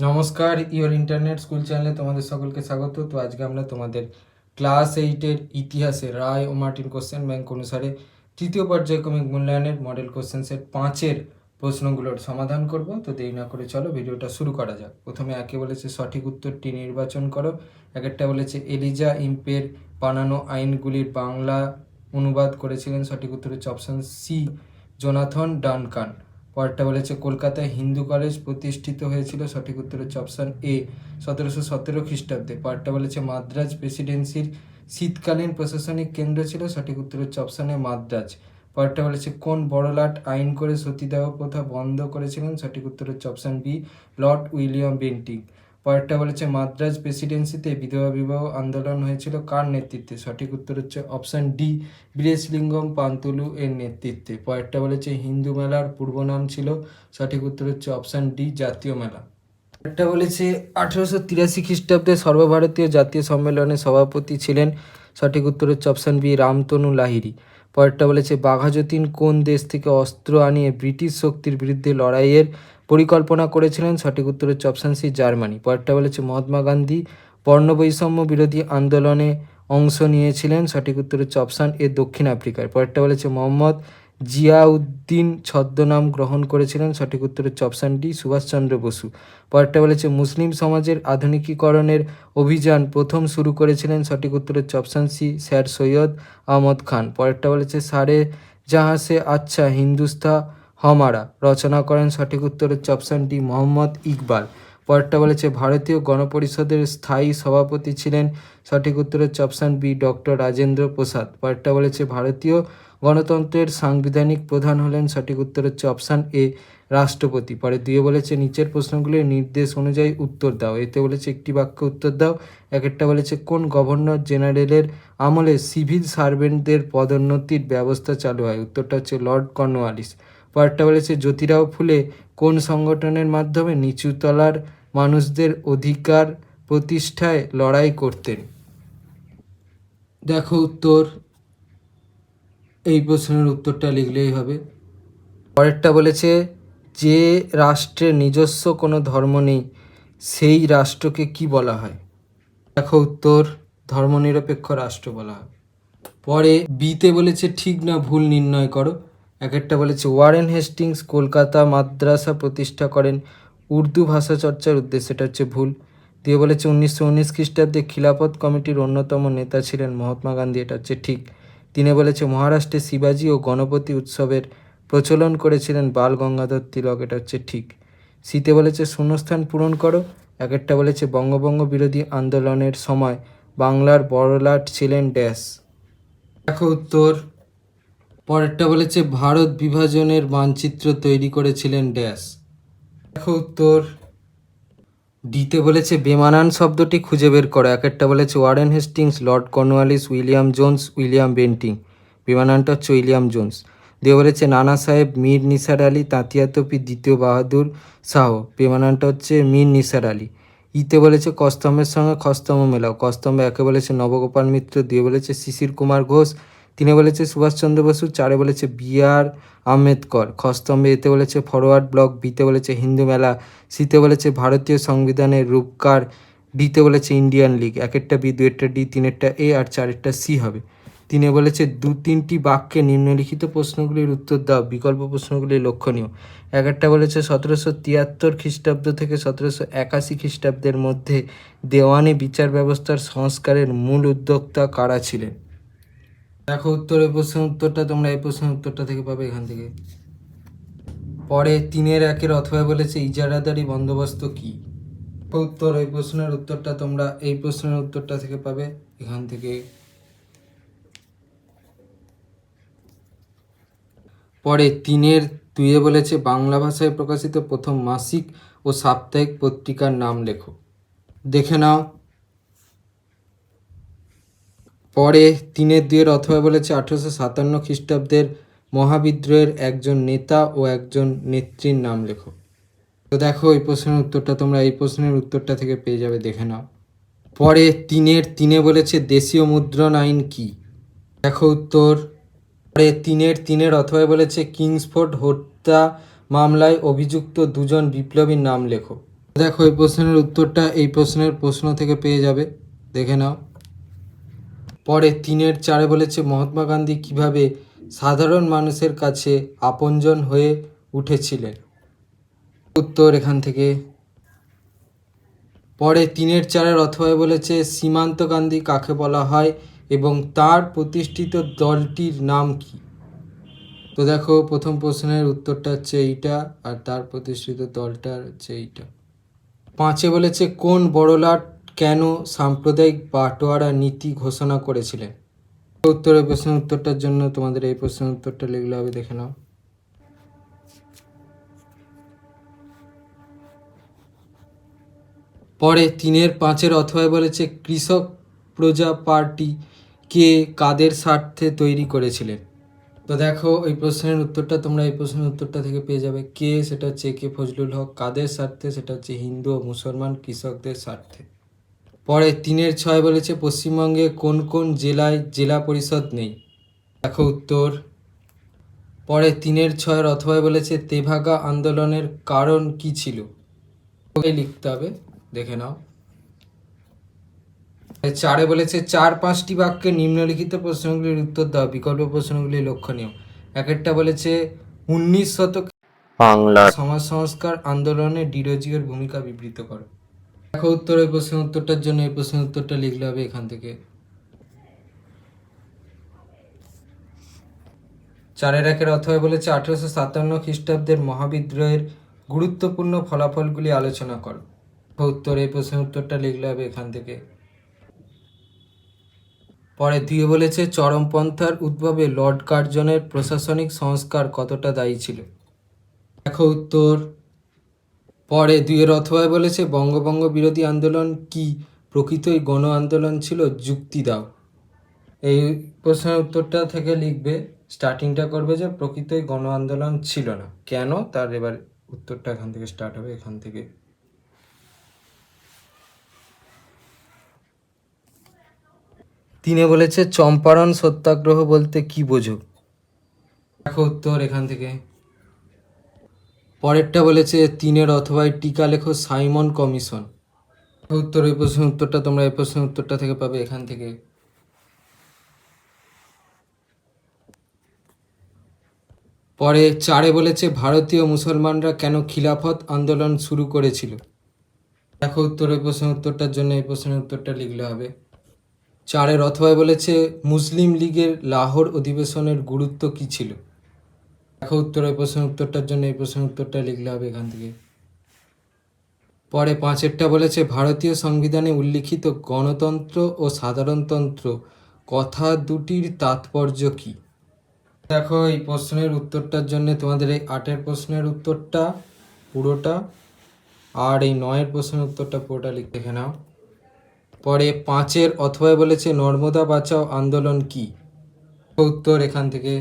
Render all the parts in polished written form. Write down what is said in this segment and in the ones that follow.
নমস্কার, your internet school চ্যানেলে তোমাদের সকলকে স্বাগত। তো আজকে আমরা তোমাদের ক্লাস 8-এর ইতিহাসে রায় ও মার্টিন কোশ্চেন ব্যাংক অনুসারে তৃতীয় পর্যায়ক্রমিক মূল্যায়নের মডেল কোশ্চেন সেট 5-এর প্রশ্নগুলোর সমাধান করব। তো দেরি না করে চলো ভিডিওটা শুরু করা যাক। প্রথমে একে বলেছে সঠিক উত্তরটি নির্বাচন করো। একটা বলেছে এলিজা ইম্পের বানানো আইনগুলির বাংলা অনুবাদ করেছিলেন। সঠিক উত্তর হচ্ছে অপশান সি, জোনাথন ডানকান। পরেরটা বলেছে কলকাতায় হিন্দু কলেজ প্রতিষ্ঠিত হয়েছিল। সঠিক উত্তর হচ্ছে অপশান এ, 1717 খ্রিস্টাব্দে। পরেরটা বলেছে মাদ্রাজ প্রেসিডেন্সির শীতকালীন প্রশাসনিক কেন্দ্র ছিল। সঠিক উত্তর হচ্ছে অপশান এ, মাদ্রাজ। পরেরটা বলেছে কোন বড়লাট আইন করে সতীদাহ প্রথা বন্ধ করেছিলেন। সঠিক উত্তর হচ্ছে option B, Lord William Bentinck. পরেরটা বলেছে মাদ্রাজ প্রেসিডেন্সিতে বিধবা বিবাহ আন্দোলন হয়েছিল কার নেতৃত্বে। সঠিক উত্তর হচ্ছে অপশান ডি, বীরেশলিঙ্গম পান্তুলু এর নেতৃত্বে। পরেরটা বলেছে হিন্দু মেলার পূর্ব নাম ছিল। সঠিক উত্তর হচ্ছে অপশান ডি, জাতীয় মেলা। পরেরটা বলেছে 1883 খ্রিস্টাব্দে সর্বভারতীয় জাতীয় সম্মেলনের সভাপতি ছিলেন। সঠিক উত্তর হচ্ছে অপশান বি, রামতনু লাহিড়ী। পরেরটা বলেছে বাঘাযতীন কোন দেশ থেকে অস্ত্র আনিয়ে ব্রিটিশ শক্তির বিরুদ্ধে লড়াইয়ের পরিকল্পনা করেছিলেন। সঠিক উত্তর হচ্ছে অপশান সি, জার্মানি। পরেরটা বলেছে মহাত্মা গান্ধী বর্ণবৈষম্য বিরোধী আন্দোলনে অংশ নিয়েছিলেন। সঠিক উত্তর হচ্ছে অপশান এ, দক্ষিণ আফ্রিকায়। পরেরটা বলেছে মোহাম্মদ জিয়াউদ্দিন ছদ্মনাম গ্রহণ করেছিলেন। সঠিক উত্তর হচ্ছে অপশান ডি, সুভাষচন্দ্র বসু। পরেরটা বলেছে মুসলিম সমাজের আধুনিকীকরণের অভিযান প্রথম শুরু করেছিলেন। সঠিক উত্তর হচ্ছে option C, sir Syed Ahmad Khan. পরেরটা বলেছে সারে জাহাঁ সে আচ্ছা হিন্দুস্তা হমারা রচনা করেন। সঠিক উত্তর হচ্ছে অপশান ডি, মোহাম্মদ ইকবাল। পরেরটা বলেছে ভারতীয় গণপরিষদের স্থায়ী সভাপতি ছিলেন। সঠিক উত্তর হচ্ছে option B, doctor Rajendra Prasad. পরেরটা বলেছে ভারতীয় গণতন্ত্রের সাংবিধানিক প্রধান হলেন। সঠিক উত্তর হচ্ছে অপশান এ, রাষ্ট্রপতি। পরে দুয়ে বলেছে নিচের প্রশ্নগুলির নির্দেশ অনুযায়ী উত্তর দাও। এতে বলেছে একটি বাক্যে উত্তর দাও। একটা বলেছে কোন গভর্নর জেনারেলের আমলে সিভিল সার্ভেন্টদের পদোন্নতির ব্যবস্থা চালু হয়। উত্তরটা হচ্ছে লর্ড কর্নওয়ালিস। পরেরটা বলেছে জ্যোতিরাও ফুলে কোন সংগঠনের মাধ্যমে নিচুতলার মানুষদের অধিকার প্রতিষ্ঠায় লড়াই করতেন। দেখো উত্তর, এই প্রশ্নের উত্তরটা লিখলেই হবে। পরেরটা বলেছে যে রাষ্ট্রে নিজস্ব কোনো ধর্ম নেই সেই রাষ্ট্রকে কি বলা হয়। দেখো উত্তর, ধর্মনিরপেক্ষ রাষ্ট্র বলা হয়। পরে বিতে বলেছে ঠিক না ভুল নির্ণয় করো। একটা বলেছে ওয়ারেন হেস্টিংস কলকাতা মাদ্রাসা প্রতিষ্ঠা করেন উর্দু ভাষা চর্চার উদ্দেশ্যে, এটা হচ্ছে ভুল। দিয়ে বলেছে 1919 খ্রিস্টাব্দে খিলাফত কমিটির অন্যতম নেতা ছিলেন মহাত্মা গান্ধী, এটা হচ্ছে ঠিক। তিনি বলেছে মহারাষ্ট্রে শিবাজী ও গণপতি উৎসবের প্রচলন করেছিলেন বাল গঙ্গাধর তিলক, এটা হচ্ছে ঠিক। শীতে বলেছে শূন্যস্থান পূরণ করো। একটা বলেছে বঙ্গভঙ্গ বিরোধী আন্দোলনের সময় বাংলার বড়লাট ছিলেন ড্যাশ। দেখো উত্তর, পরেরটা বলেছে ভারত বিভাজনের মানচিত্র তৈরি করেছিলেন ড্যাশ। দেখো উত্তর, ডিতে বলেছে বেমানান শব্দটি খুঁজে বের করো। একটা বলেছে Warren Hastings, Lord Cornwallis, William Jones, William Bentinck. বেমানানটা হচ্ছে উইলিয়াম জোন্স। দিয়ে বলেছে নানা সাহেব, মীর নিসার আলী, তাঁতিয়া তোপি, দ্বিতীয় বাহাদুর শাহ। বেমানানটা হচ্ছে মীর নিসার আলী। ইতে বলেছে কস্তম্ভের সঙ্গে খস্তম্ভ মেলাও। কস্তম্ভ একে বলেছে নবগোপাল মিত্র, দিয়ে বলেছে শিশির কুমার ঘোষ, তিনে বলেছে সুভাষচন্দ্র বসু, চারে বলেছে বি.আর. আম্বেদকর। খস্তম্ভে এতে বলেছে ফরওয়ার্ড ব্লক, বিতে বলেছে হিন্দু মেলা, সিতে বলেছে ভারতীয় সংবিধানের রূপকার, ডিতে বলেছে ইন্ডিয়ান লীগ। একটা বি, দুয়েরটা ডি, তিনেরটা এ আর চারেরটা সি হবে। তিনে বলেছে 2-3টি বাক্যে নিম্নলিখিত প্রশ্নগুলির উত্তর দাও, বিকল্প প্রশ্নগুলি লক্ষণীয়। একটা বলেছে 1773 খ্রিস্টাব্দ থেকে 1781 খ্রিস্টাব্দের মধ্যে দেওয়ানি বিচার ব্যবস্থার সংস্কারের মূল উদ্যোক্তা কারা ছিলেন। দেখো উত্তর, এই প্রশ্নের উত্তরটা তোমরা এই প্রশ্নের উত্তরটা থেকে পাবে এখান থেকে। পরে 3-1 অথবা বলেছে ইজারাদারি বন্দোবস্ত কি। উত্তর, এই প্রশ্নের উত্তরটা তোমরা এই প্রশ্নের উত্তরটা থেকে পাবে এখান থেকে। পরে 3-2 বলেছে বাংলা ভাষায় প্রকাশিত প্রথম মাসিক ও সাপ্তাহিক পত্রিকার নাম লেখো। দেখে নাও। পরে 3-2 অথবা বলেছে 1857 খ্রিস্টাব্দের মহাবিদ্রোহের একজন নেতা ও একজন নেত্রীর নাম লেখো। তো দেখো এই প্রশ্নের উত্তরটা তোমরা এই প্রশ্নের উত্তরটা থেকে পেয়ে যাবে, দেখে নাও। পরে 3-3 বলেছে দেশীয় মুদ্রণ আইন কি। দেখো উত্তর, পরে 3-3 অথবা বলেছে কিংসফোর্ড হত্যা মামলায় অভিযুক্ত 2 বিপ্লবীর নাম লেখো। দেখো এই প্রশ্নের উত্তরটা এই প্রশ্নের প্রশ্ন থেকে পেয়ে যাবে, দেখে নাও। পরে 3-4 বলেছে মহাত্মা গান্ধী কিভাবে সাধারণ মানুষের কাছে আপনজন হয়ে উঠেছিলেন। উত্তর এখান থেকে। পরে 3-4 অথবা বলেছে সীমান্ত গান্ধী কাকে বলা হয় এবং তার প্রতিষ্ঠিত দলটির নাম কি। তো দেখো প্রথম প্রশ্নের উত্তরটা হচ্ছে এইটা, আর তার প্রতিষ্ঠিত দলটা হচ্ছে এইটা। 5 বলেছে কোন বড়লাট কেন সাম্প্রদায়িক বাটোয়ারা নীতি ঘোষণা করেছিলেন। উত্তরের প্রশ্নের উত্তরটার জন্য তোমাদের এই প্রশ্নের উত্তরটা লিখলে হবে, দেখে নাও। পরে 3-5 অথবা বলেছে কৃষক প্রজা পার্টি কে কাদের স্বার্থে তৈরি করেছিলেন। তো দেখো এই প্রশ্নের উত্তরটা তোমরা এই প্রশ্নের উত্তরটা থেকে পেয়ে যাবে। কে, সেটা হচ্ছে কে ফজলুল হক। কাদের স্বার্থে, সেটা হচ্ছে হিন্দু ও মুসলমান কৃষকদের স্বার্থে। পরে 3-6 বলেছে পশ্চিমবঙ্গে কোন কোন জেলায় জেলা পরিষদ নেই। দেখো উত্তর। পরে 3-6 অথবা বলেছে তেভাগা আন্দোলনের কারণ কি ছিল, লিখতে হবে, দেখে নাও। 4 বলেছে 4-5টি বাক্যে নিম্নলিখিত প্রশ্নগুলির উত্তর দাও, বিকল্প প্রশ্নগুলি লক্ষণীয়। একটা বলেছে 19 শতকে বাংলার সমাজ সংস্কার আন্দোলনে ডিরোজিওর ভূমিকা বিবৃত করো। দেখো উত্তর, এই প্রশ্নের উত্তরটার জন্য এই প্রশ্নের উত্তরটা লিখলে হবে এখান থেকে। 4-1 অথবা বলেছে 1857 খ্রিস্টাব্দের মহাবিদ্রোহের গুরুত্বপূর্ণ ফলাফলগুলি আলোচনা করো। উত্তর, এই প্রশ্নের উত্তরটা লিখলে হবে এখান থেকে। পরে 2 বলেছে চরমপন্থার উদ্ভবে লর্ড কার্জনের প্রশাসনিক সংস্কার কতটা দায়ী ছিল। দেখো উত্তর। পরে 2 অথবা বলেছে বঙ্গভঙ্গ বিরোধী আন্দোলন কি প্রকৃতই গণ আন্দোলন ছিল, যুক্তি দাও। এই প্রশ্নের উত্তরটা থেকে লিখবে, স্টার্টিংটা করবে যে প্রকৃতই গণ আন্দোলন ছিল না, কেন, তার এবার উত্তরটা এখান থেকে স্টার্ট হবে, এখান থেকে। 3 বলেছে চম্পারণ সত্যাগ্রহ বলতে কি বোঝো। দেখো উত্তর এখান থেকে। পরেরটা বলেছে 3 অথবা টিকা লেখো সাইমন কমিশন। উত্তর, এই প্রশ্নের উত্তরটা তোমরা এই প্রশ্নের উত্তরটা থেকে পাবে এখান থেকে। পরে 4 বলেছে ভারতীয় মুসলমানরা কেন খিলাফত আন্দোলন শুরু করেছিল। দেখো উত্তর, এই প্রশ্নের উত্তরটার জন্য এই প্রশ্নের উত্তরটা লিখলে হবে। 4 অথবা বলেছে মুসলিম লীগের লাহোর অধিবেশনের গুরুত্ব কী ছিল। দেখো উত্তর, এই প্রশ্নের উত্তরটার জন্য এই প্রশ্নের উত্তরটা লিখলে হবে এখান থেকে। পরে 5 বলেছে ভারতীয় সংবিধানে উল্লিখিত গণতন্ত্র ও সাধারণতন্ত্র কথা দুটির তাৎপর্য কী। দেখো এই প্রশ্নের উত্তরটার জন্য তোমাদের এই 8 প্রশ্নের উত্তরটা পুরোটা আর এই 9 প্রশ্নের উত্তরটা পুরোটা লিখে দেখে নাও। পরে 5 অথবা বলেছে নর্মদা বাঁচাও আন্দোলন কি। উত্তর এখান থেকে।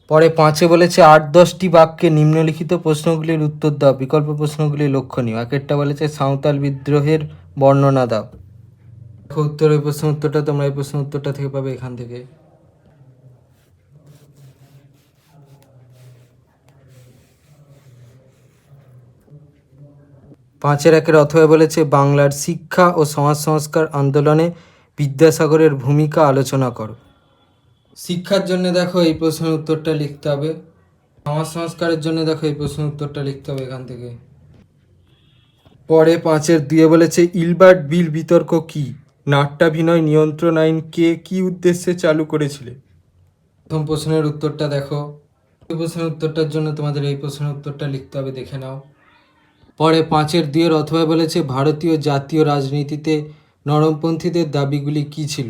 পরে 5 বলেছে 8-10টি বাক্যে নিম্নলিখিত প্রশ্নগুলির উত্তর দাও, বিকল্প প্রশ্নগুলি লক্ষণীয়। একটা বলেছে সাঁওতাল বিদ্রোহের বর্ণনা দাও। উত্তর, এই প্রশ্নের উত্তরটা তোমরা এই প্রশ্নের উত্তরটা থেকে পাবে এখান থেকে। পাঁচের 1 অথবা বলেছে বাংলার শিক্ষা ও সমাজ সংস্কার আন্দোলনে বিদ্যাসাগরের ভূমিকা আলোচনা করো। শিক্ষার জন্য দেখো এই প্রশ্নের উত্তরটা লিখতে হবে। সমাজ সংস্কারের জন্য দেখো এই প্রশ্নের উত্তরটা লিখতে হবে এখান থেকে। পরে 5-2 বলেছে ইলবার্ট বিল বিতর্ক কি, নাট্যাভিনয় নিয়ন্ত্রণ আইন কে কি উদ্দেশ্যে চালু করেছিলে। প্রথম প্রশ্নের উত্তরটা দেখো, এই প্রশ্নের উত্তরটার জন্য তোমাদের এই প্রশ্নের উত্তরটা লিখতে হবে, দেখে নাও। পরে 5-2 অথবা বলেছে ভারতীয় জাতীয় রাজনীতিতে নরমপন্থীদের দাবিগুলি কী ছিল,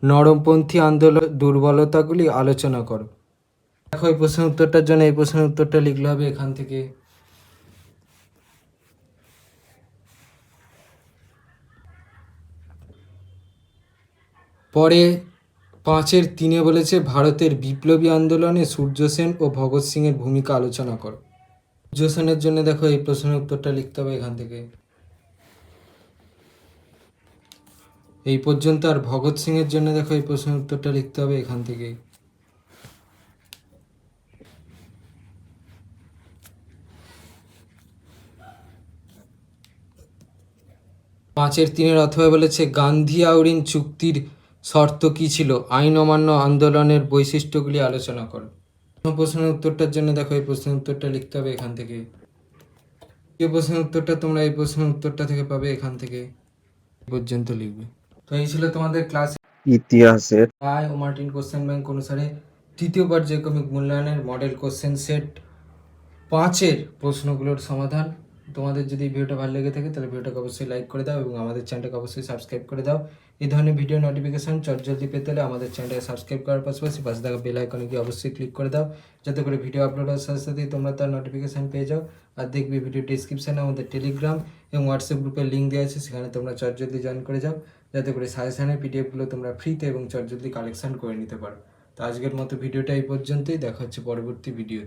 নরমপন্থী আন্দোলন দুর্বলতাগুলি আলোচনা করো। দেখো এই প্রশ্নের উত্তরটার জন্য এই প্রশ্নের উত্তরটা লিখলে হবে এখান থেকে। পরে 5-3 বলেছে ভারতের বিপ্লবী আন্দোলনে সূর্য সেন ও ভগৎ সিংয়ের ভূমিকা আলোচনা করো। সূর্য সেনের জন্য দেখো এই প্রশ্নের উত্তরটা লিখতে হবে এখান থেকে। এই পর্যন্ত। আর ভগৎ সিংয়ের জন্য দেখো এই প্রশ্নের উত্তরটা লিখতে হবে এখান থেকে। 5-3 অথবা বলেছে গান্ধী আউরিন চুক্তির শর্ত কী ছিল? আইন অমান্য আন্দোলনের বৈশিষ্ট্যগুলি আলোচনা করো। প্রশ্নের উত্তরটার জন্য দেখো এই প্রশ্নের উত্তরটা লিখতে হবে এখান থেকে। এই প্রশ্নের উত্তরটা তোমরা এই প্রশ্নের উত্তরটা থেকে পাবে এখান থেকে পর্যন্ত লিখবে। তো এই ছিল তোমাদের ক্লাস ইতিহাসের রায় ও মার্টিন কোশ্চেন ব্যাংক অনুসারে তৃতীয় পর্যায়ক্রমিক মূল্যায়নের মডেল কোশ্চেন সেট 5-এর প্রশ্নগুলোর সমাধান। তোমাদের যদি ভিডিওটা ভালো লেগে থাকে তাহলে ভিডিওটাকে অবশ্যই লাইক করে দাও এবং আমাদের চ্যানেলটাকে অবশ্যই সাবস্ক্রাইব করে দাও। এই ধরনের ভিডিও নোটিফিকেশন জলদি পেতে হলে আমাদের চ্যানেলটাকে সাবস্ক্রাইব করার পাশাপাশি পাশে থাকা বেল আইকনে গিয়ে অবশ্যই ক্লিক করে দাও, যাতে করে ভিডিও আপলোড হওয়ার সাথে সাথেই তোমরা তার নোটিফিকেশান পেয়ে যাও। আর দেখবে ভিডিও ডিসক্রিপশানে আমাদের টেলিগ্রাম এবং হোয়াটসঅ্যাপ গ্রুপের লিঙ্ক দেওয়া আছে, সেখানে তোমরা জলদি জয়েন করে যাও, যাতে করে সাজেশনের পিডিএফগুলো তোমরা ফ্রিতে এবং জলদি কালেকশন করে নিতে পারো। তো আজকের মতো ভিডিওটা এই পর্যন্তই, দেখা হচ্ছে পরবর্তী ভিডিওতে।